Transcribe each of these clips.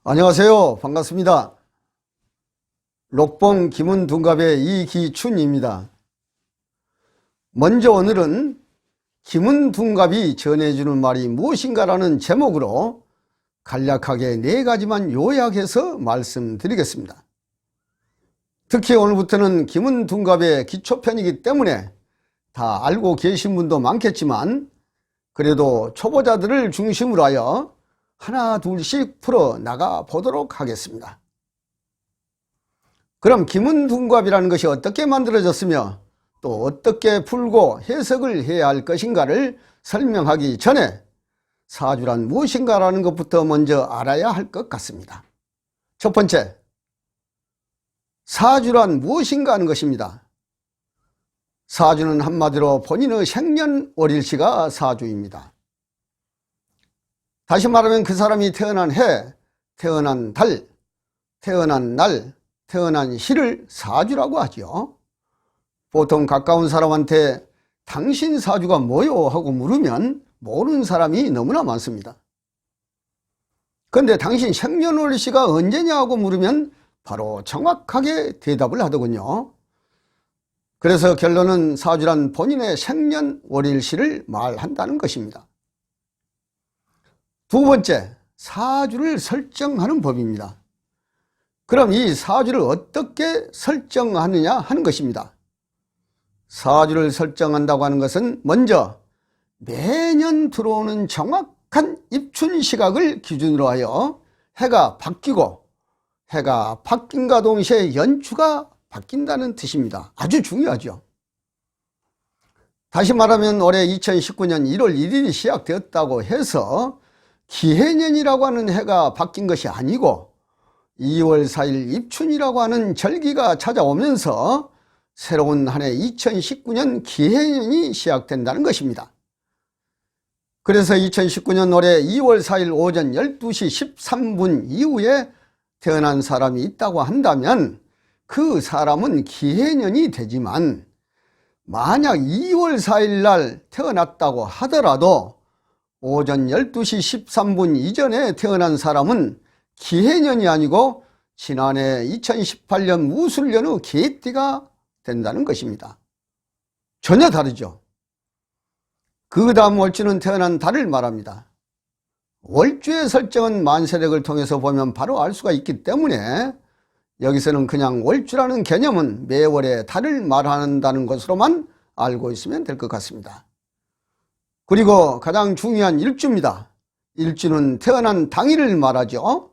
안녕하세요. 반갑습니다. 록봉 김은둔갑의 이기춘입니다. 먼저 오늘은 김은둔갑이 전해주는 말이 무엇인가라는 제목으로 간략하게 4가지만 요약해서 말씀드리겠습니다. 특히 오늘부터는 김은둔갑의 기초편이기 때문에 다 알고 계신 분도 많겠지만 그래도 초보자들을 중심으로 하여 하나 둘씩 풀어나가 보도록 하겠습니다. 그럼 김은둔갑이라는 것이 어떻게 만들어졌으며 또 어떻게 풀고 해석을 해야 할 것인가를 설명하기 전에 사주란 무엇인가라는 것부터 먼저 알아야 할 것 같습니다. 첫 번째, 사주란 무엇인가 하는 것입니다. 사주는 한마디로 본인의 생년월일시가 사주입니다. 다시 말하면 그 사람이 태어난 해, 태어난 달, 태어난 날, 태어난 시를 사주라고 하죠. 보통 가까운 사람한테 당신 사주가 뭐요? 하고 물으면 모르는 사람이 너무나 많습니다. 그런데 당신 생년월일시가 언제냐 하고 물으면 바로 정확하게 대답을 하더군요. 그래서 결론은 사주란 본인의 생년월일시를 말한다는 것입니다. 두 번째, 사주를 설정하는 법입니다. 그럼 이 사주를 어떻게 설정하느냐 하는 것입니다. 사주를 설정한다고 하는 것은 먼저 매년 들어오는 정확한 입춘 시각을 기준으로 하여 해가 바뀌고 해가 바뀐과 동시에 연추가 바뀐다는 뜻입니다. 아주 중요하죠. 다시 말하면 올해 2019년 1월 1일이 시작되었다고 해서 기해년이라고 하는 해가 바뀐 것이 아니고 2월 4일 입춘이라고 하는 절기가 찾아오면서 새로운 한 해 2019년 기해년이 시작된다는 것입니다. 그래서 2019년 올해 2월 4일 오전 12시 13분 이후에 태어난 사람이 있다고 한다면 그 사람은 기해년이 되지만 만약 2월 4일 날 태어났다고 하더라도 오전 12시 13분 이전에 태어난 사람은 기해년이 아니고 지난해 2018년 무술년의 개띠가 된다는 것입니다. 전혀 다르죠. 그 다음 월주는 태어난 달을 말합니다. 월주의 설정은 만세력을 통해서 보면 바로 알 수가 있기 때문에 여기서는 그냥 월주라는 개념은 매월의 달을 말한다는 것으로만 알고 있으면 될 것 같습니다. 그리고 가장 중요한 일주입니다. 일주는 태어난 당일을 말하죠.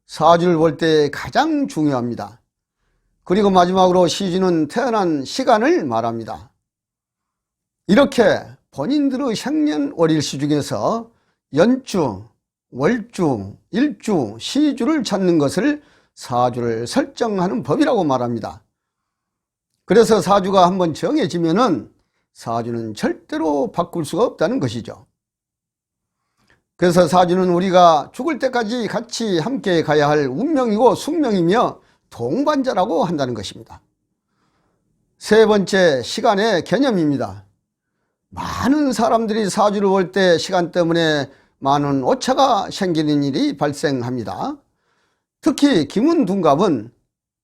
사주를 볼 때 가장 중요합니다. 그리고 마지막으로 시주는 태어난 시간을 말합니다. 이렇게 본인들의 생년월일시 중에서 연주, 월주, 일주, 시주를 찾는 것을 사주를 설정하는 법이라고 말합니다. 그래서 사주가 한번 정해지면은 사주는 절대로 바꿀 수가 없다는 것이죠. 그래서 사주는 우리가 죽을 때까지 같이 함께 가야 할 운명이고 숙명이며 동반자라고 한다는 것입니다. 세 번째, 시간의 개념입니다. 많은 사람들이 사주를 볼 때 시간 때문에 많은 오차가 생기는 일이 발생합니다. 특히 김은둔갑은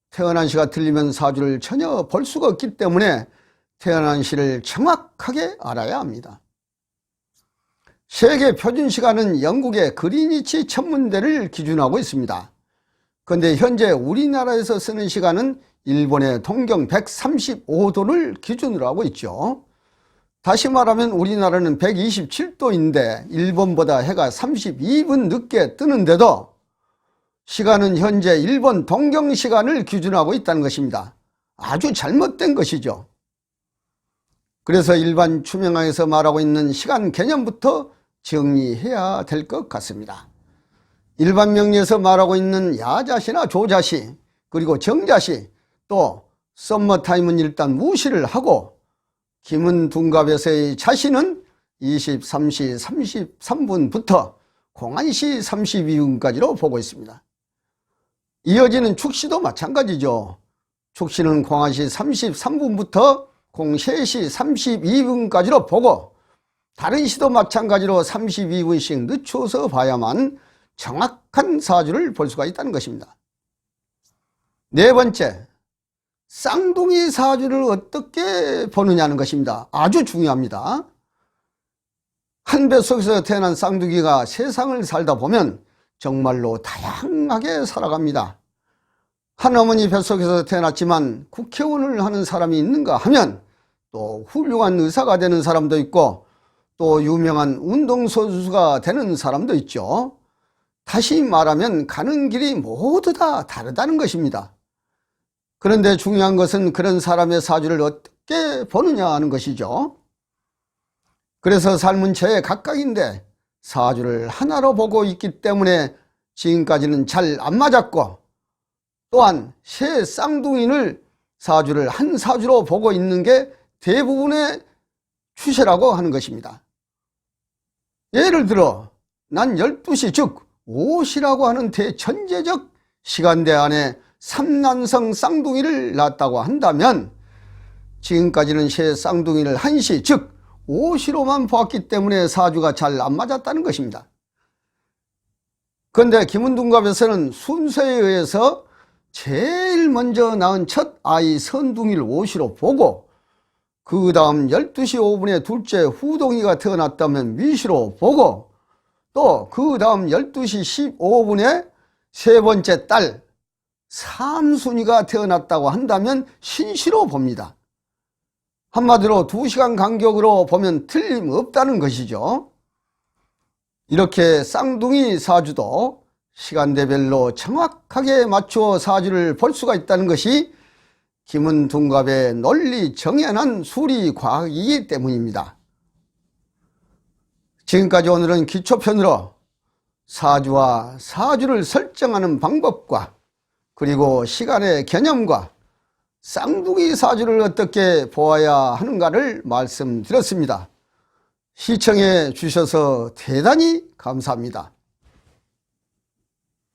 태어난 시가 틀리면 사주를 전혀 볼 수가 없기 때문에 태어난 시를 정확하게 알아야 합니다. 세계 표준 시간은 영국의 그리니치 천문대를 기준하고 있습니다. 그런데 현재 우리나라에서 쓰는 시간은 일본의 동경 135도를 기준으로 하고 있죠. 다시 말하면 우리나라는 127도인데 일본보다 해가 32분 늦게 뜨는데도 시간은 현재 일본 동경 시간을 기준하고 있다는 것입니다. 아주 잘못된 것이죠. 그래서 일반 추명항에서 말하고 있는 시간 개념부터 정리해야 될 것 같습니다. 일반 명리에서 말하고 있는 야자시나 조자시 그리고 정자시 또 썸머타임은 일단 무시를 하고 김은둔갑에서의 자시는 23시 33분부터 공안시 32분까지로 보고 있습니다. 이어지는 축시도 마찬가지죠. 축시는 공안시 33분부터 03시 32분까지로 보고 다른 시도 마찬가지로 32분씩 늦춰서 봐야만 정확한 사주를 볼 수가 있다는 것입니다. 네 번째, 쌍둥이 사주를 어떻게 보느냐는 것입니다. 아주 중요합니다. 한 뱃속에서 태어난 쌍둥이가 세상을 살다 보면 정말로 다양하게 살아갑니다. 한 어머니 뱃속에서 태어났지만 국회의원을 하는 사람이 있는가 하면 또 훌륭한 의사가 되는 사람도 있고 또 유명한 운동선수가 되는 사람도 있죠. 다시 말하면 가는 길이 모두 다 다르다는 것입니다. 그런데 중요한 것은 그런 사람의 사주를 어떻게 보느냐 하는 것이죠. 그래서 삶은 저의 각각인데 사주를 하나로 보고 있기 때문에 지금까지는 잘 안 맞았고, 또한 새 쌍둥이를 사주를 한 사주로 보고 있는 게 대부분의 추세라고 하는 것입니다. 예를 들어 난 12시 즉 5시라고 하는 대천재적 시간대 안에 삼남성 쌍둥이를 낳았다고 한다면 지금까지는 새 쌍둥이를 1시 즉 5시로만 보았기 때문에 사주가 잘 안 맞았다는 것입니다. 그런데 김은둔갑에서는 순서에 의해서 제일 먼저 낳은 첫 아이 선둥이를 5시로 보고 그 다음 12시 5분에 둘째 후동이가 태어났다면 미시로 보고 또 그 다음 12시 15분에 세 번째 딸 삼순이가 태어났다고 한다면 신시로 봅니다. 한마디로 2시간 간격으로 보면 틀림없다는 것이죠. 이렇게 쌍둥이 사주도 시간대별로 정확하게 맞추어 사주를 볼 수가 있다는 것이 김은둔갑의 논리 정연한 수리 과학이기 때문입니다. 지금까지 오늘은 기초편으로 사주와 사주를 설정하는 방법과 그리고 시간의 개념과 쌍둥이 사주를 어떻게 보아야 하는가를 말씀드렸습니다. 시청해 주셔서 대단히 감사합니다.